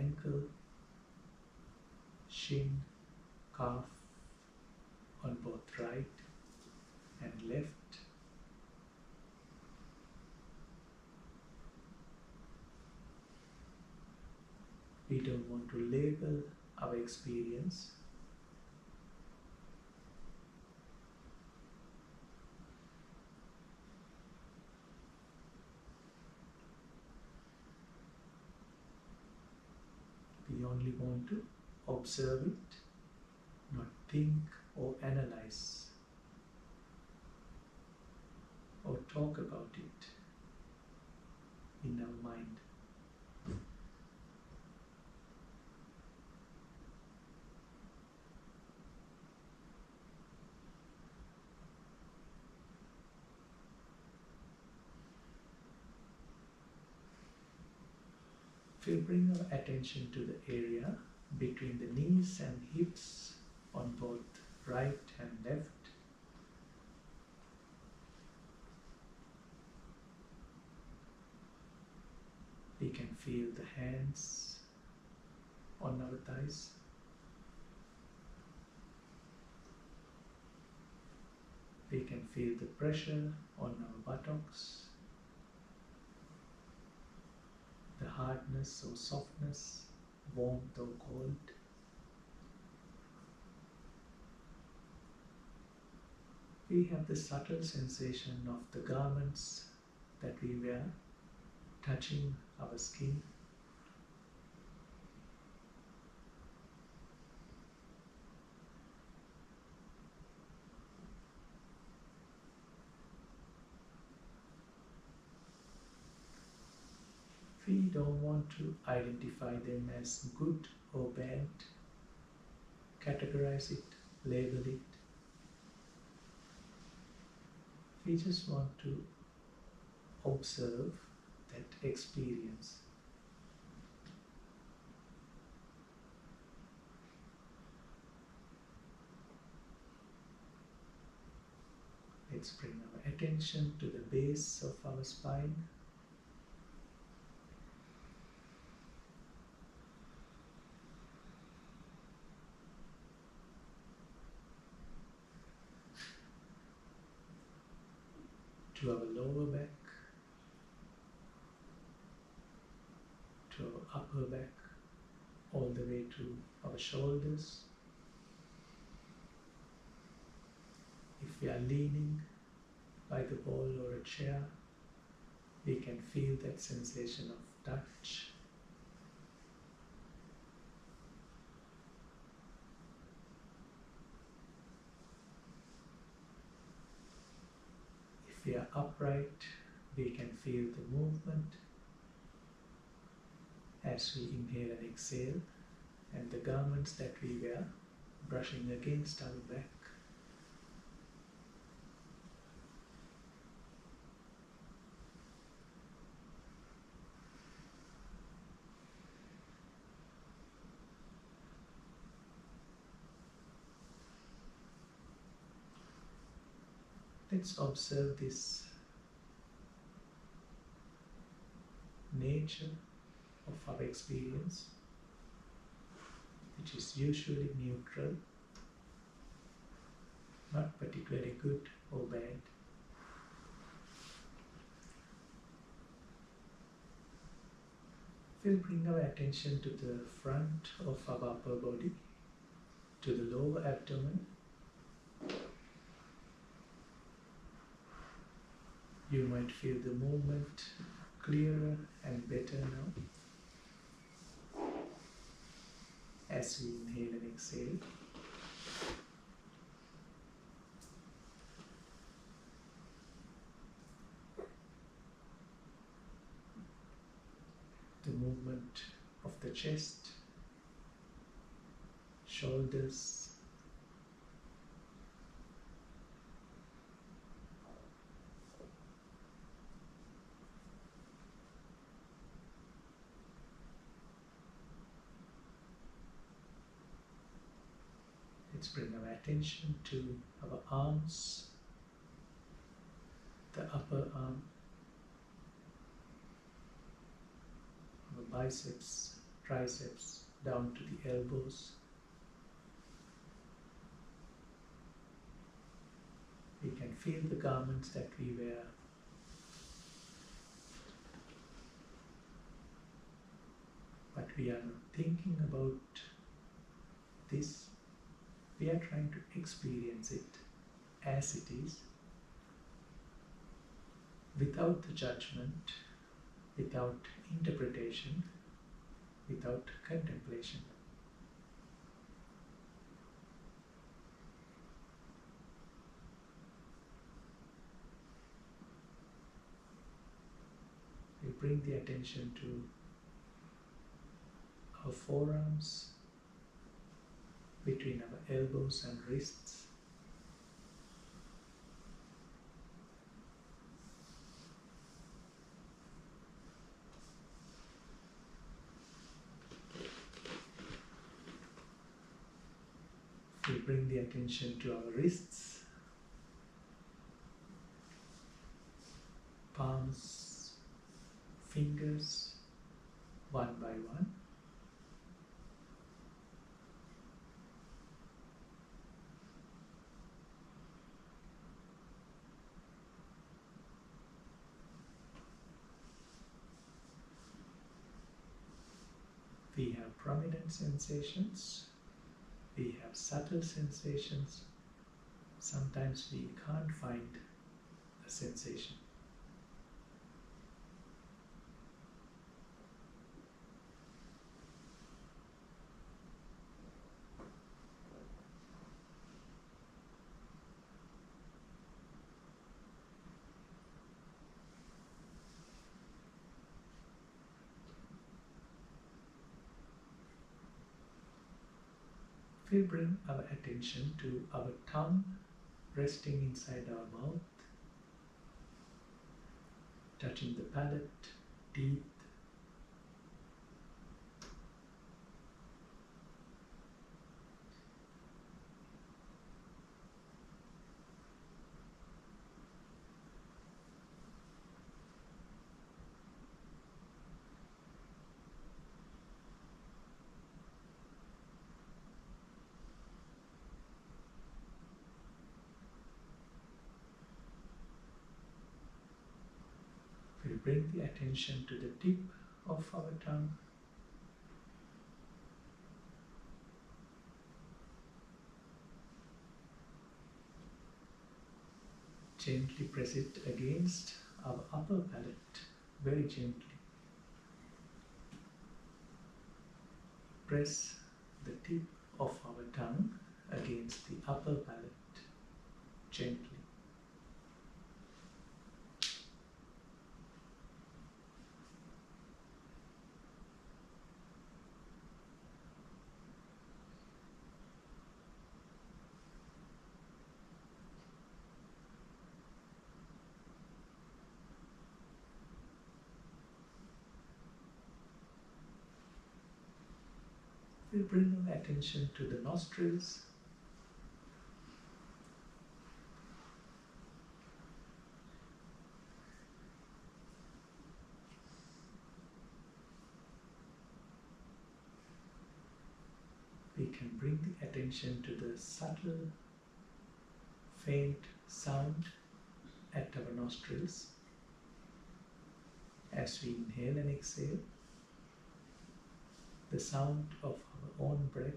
ankle, shin, calf on both right and left. We don't want to label our experience. We only want to observe it, not think or analyze or talk about it in our mind. We'll bring our attention to the area between the knees and hips on both right and left. We can feel the hands on our thighs. We can feel the pressure on our buttocks, the hardness or softness, warmth or cold. We have the subtle sensation of the garments that we wear touching our skin. We don't want to identify them as good or bad, categorize it, label it. We just want to observe that experience. Let's bring our attention to the base of our spine. To our lower back, to our upper back, all the way to our shoulders. If we are leaning by the wall or a chair, we can feel that sensation of touch. If we are upright, we can feel the movement as we inhale and exhale, and the garments that we wear brushing against our back. Let's observe this nature of our experience, which is usually neutral, not particularly good or bad. We'll bring our attention to the front of our upper body, to the lower abdomen. You might feel the movement clearer and better now as we inhale and exhale. The movement of the chest, shoulders, let's bring our attention to our arms, the upper arm, our biceps, triceps down to the elbows. We can feel the garments that we wear. But we are not thinking about this. We are trying to experience it as it is, without the judgment, without interpretation, without contemplation. We bring the attention to our forearms, between our elbows and wrists. We bring the attention to our wrists, palms, fingers, one by one. We have prominent sensations, we have subtle sensations. Sometimes we can't find a sensation. We bring our attention to our tongue resting inside our mouth, touching the palate, teeth. We bring the attention to the tip of our tongue. Gently press it against our upper palate, very gently. Press the tip of our tongue against the upper palate, gently. We bring our attention to the nostrils. We can bring the attention to the subtle, faint sound at our nostrils as we inhale and exhale, the sound of our own breath.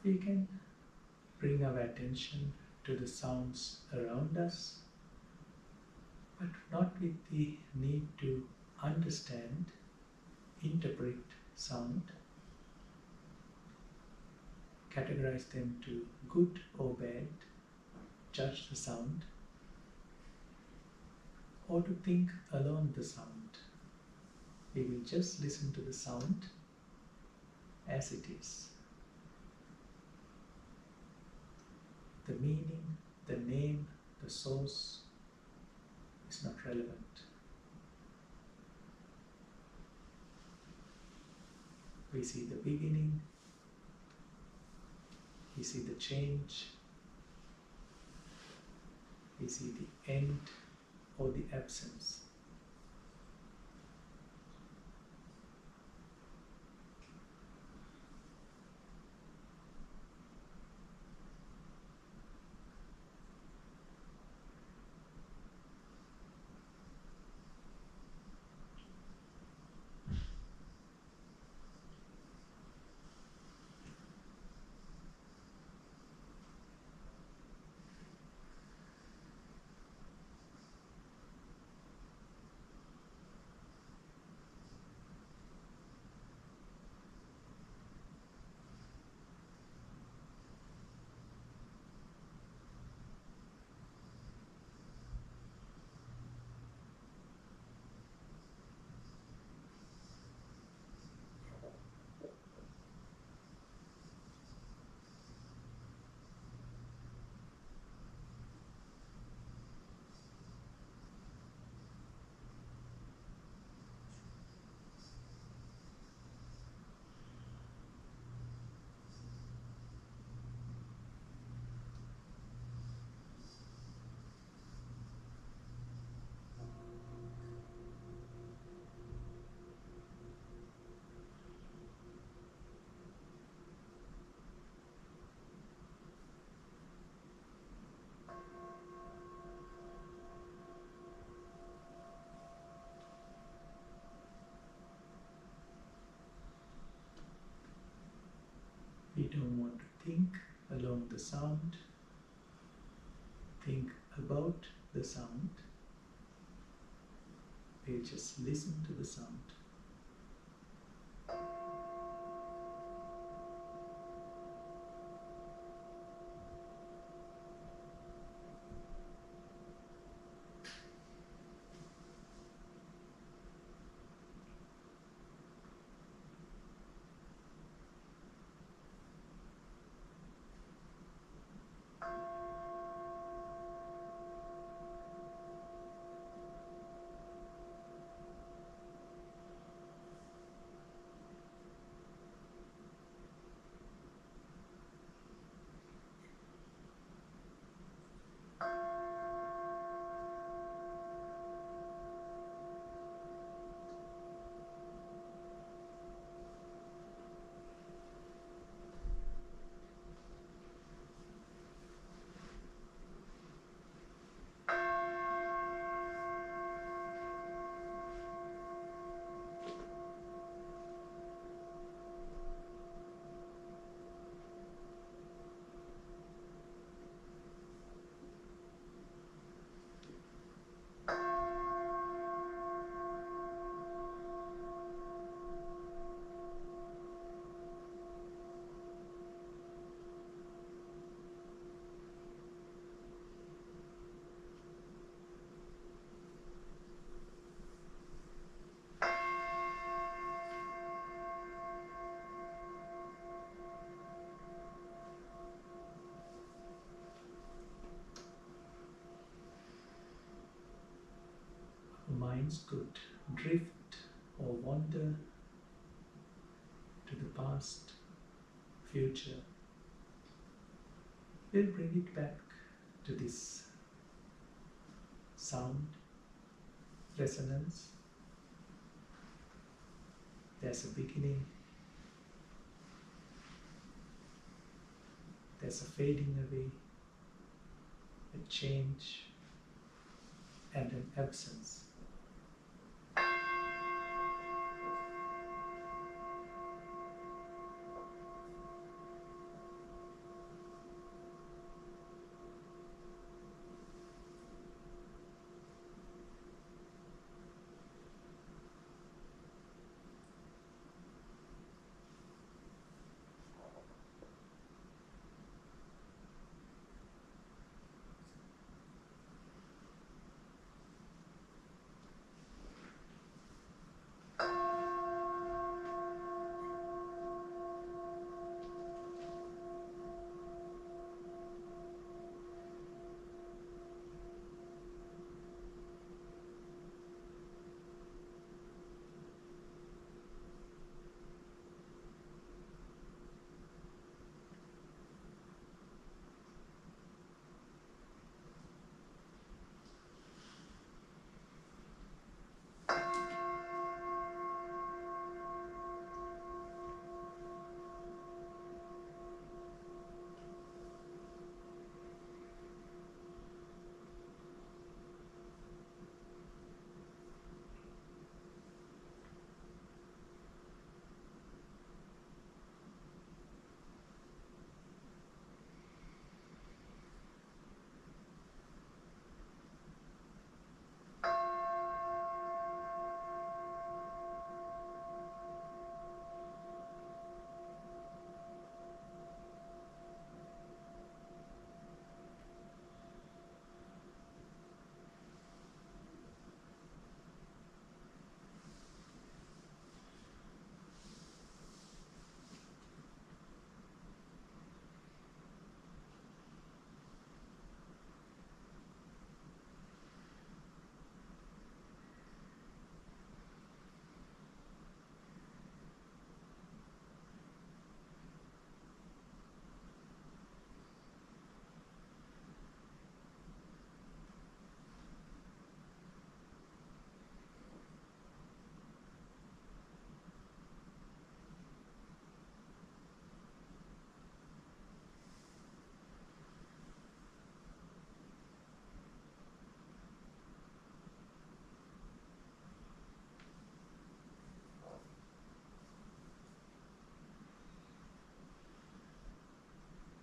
We can bring our attention to the sounds around us, but not with the need to understand, interpret sound, categorize them to good or bad. judge the sound or to think along the sound. We will just listen to the sound as it is. The meaning, the name, the source is not relevant. We see the beginning, we see the change, we see the end or the absence. We don't want to think along the sound, think about the sound. We just listen to the sound. Minds could drift or wander to the past, future. We'll bring it back to this sound, resonance. There's a beginning, there's a fading away, a change, and an absence.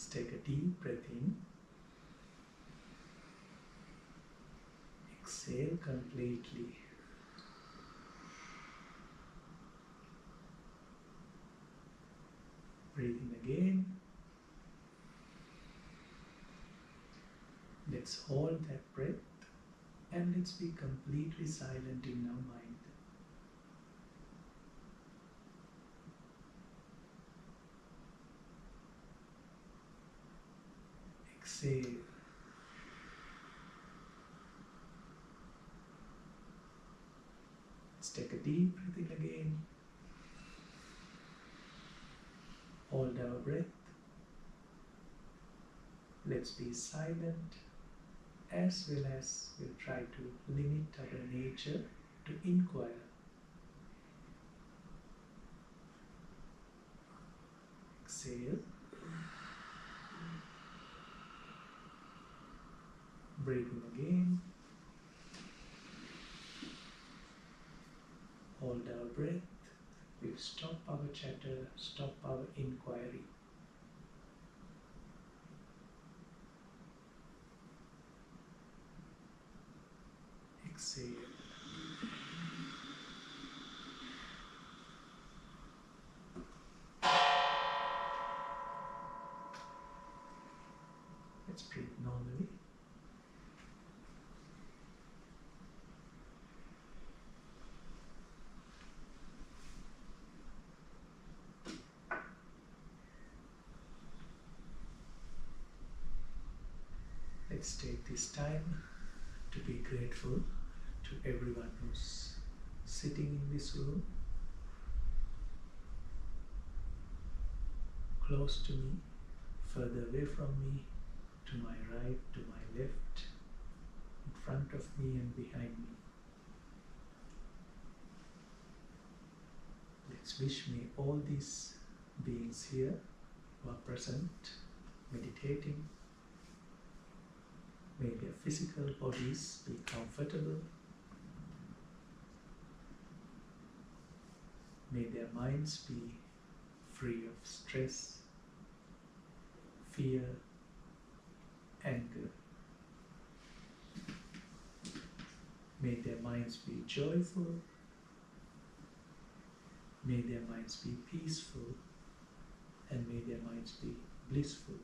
Let's take a deep breath in. Exhale completely. Breathe in again. Let's hold that breath and let's be completely silent in our mind. Exhale. Let's take a deep breath in again. Hold our breath. Let's be silent, as well as we'll try to limit our nature to inquire. Exhale. Breathe in again. Hold our breath. We'll stop our chatter, stop our inquiry. Exhale. Let's breathe normally. Let's take this time to be grateful to everyone who's sitting in this room, close to me, further away from me, to my right, to my left, in front of me and behind me. Let's wish me all these beings here who are present, meditating. May their physical bodies be comfortable. May their minds be free of stress, fear, anger. May their minds be joyful. May their minds be peaceful. And may their minds be blissful.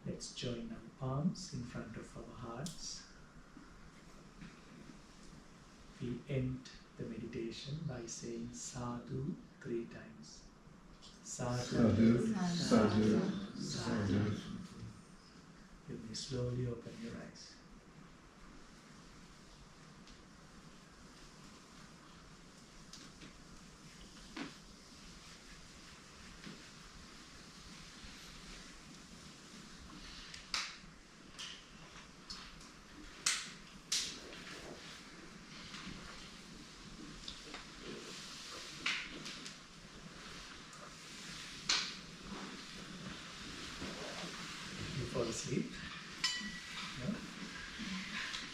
Let's join our palms in front of our hearts. We end the meditation by saying Sadhu 3 times. Sadhu, Sadhu, Sadhu. You may slowly open your eyes. Fall asleep. No?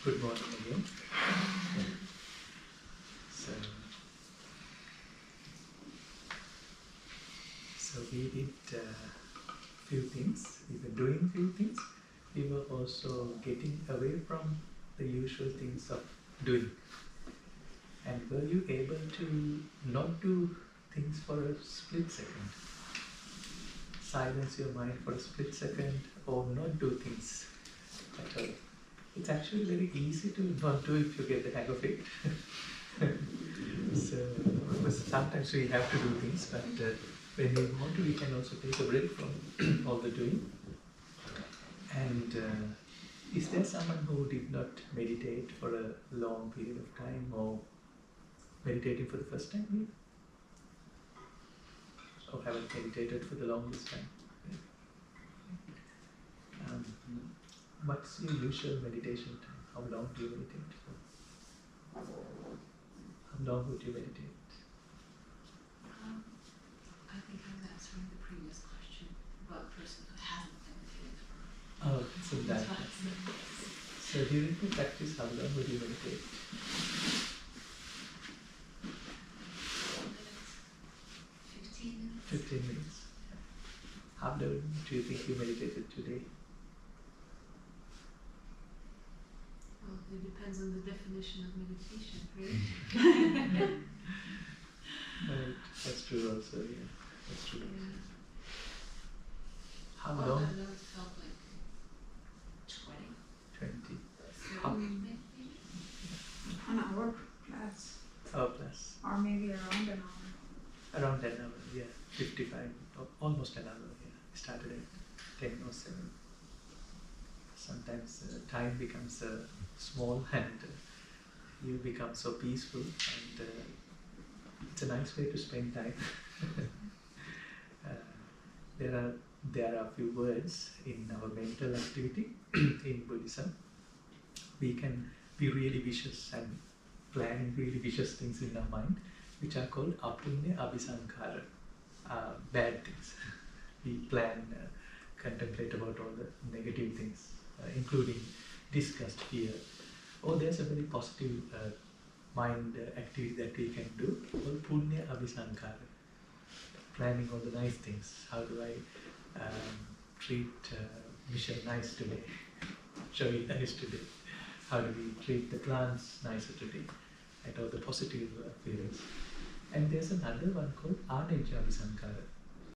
Good morning again. So we did few things. We were doing few things. We were also getting away from the usual things of doing. And were you able to not do things for a split second? Silence your mind for a split second or not do things at all. It's actually very easy to not do if you get the hang of it. So sometimes we have to do things, but when we want to, we can also take a break from all the doing. And is there someone who did not meditate for a long period of time or meditating for the first time maybe? Or haven't meditated for the longest time? What's your usual meditation time? How long do you meditate for? How long would you meditate? I think I was answering the previous question about a person who hasn't meditated for. Oh, so that. So during the practice, how long would you meditate? 4 minutes. How do you think you meditated today? Well, it depends on the definition of meditation, right? Right, that's true also, yeah. That's true. Yeah. How Well, long? I know it felt like 20. 20. 30 How- maybe? An hour plus, Oh, plus. or maybe around an hour. Around an hour, yeah. 55, almost an hour, yeah. Started at 10:07. Sometimes time becomes small and you become so peaceful, and it's a nice way to spend time. uh, there are a few words in our mental activity in Buddhism. We can be really vicious and plan really vicious things in our mind, which are called apunya abhisankara, bad things. We plan, contemplate about all the negative things, including disgust, fear. Or there's a very positive mind activity that we can do called punya abhisankara, planning all the nice things. How do I treat Michelle nice today? Showy nice today? How do we treat the plants nicer today? And all the positive feelings. And there's another one called Aneja Abhisankara,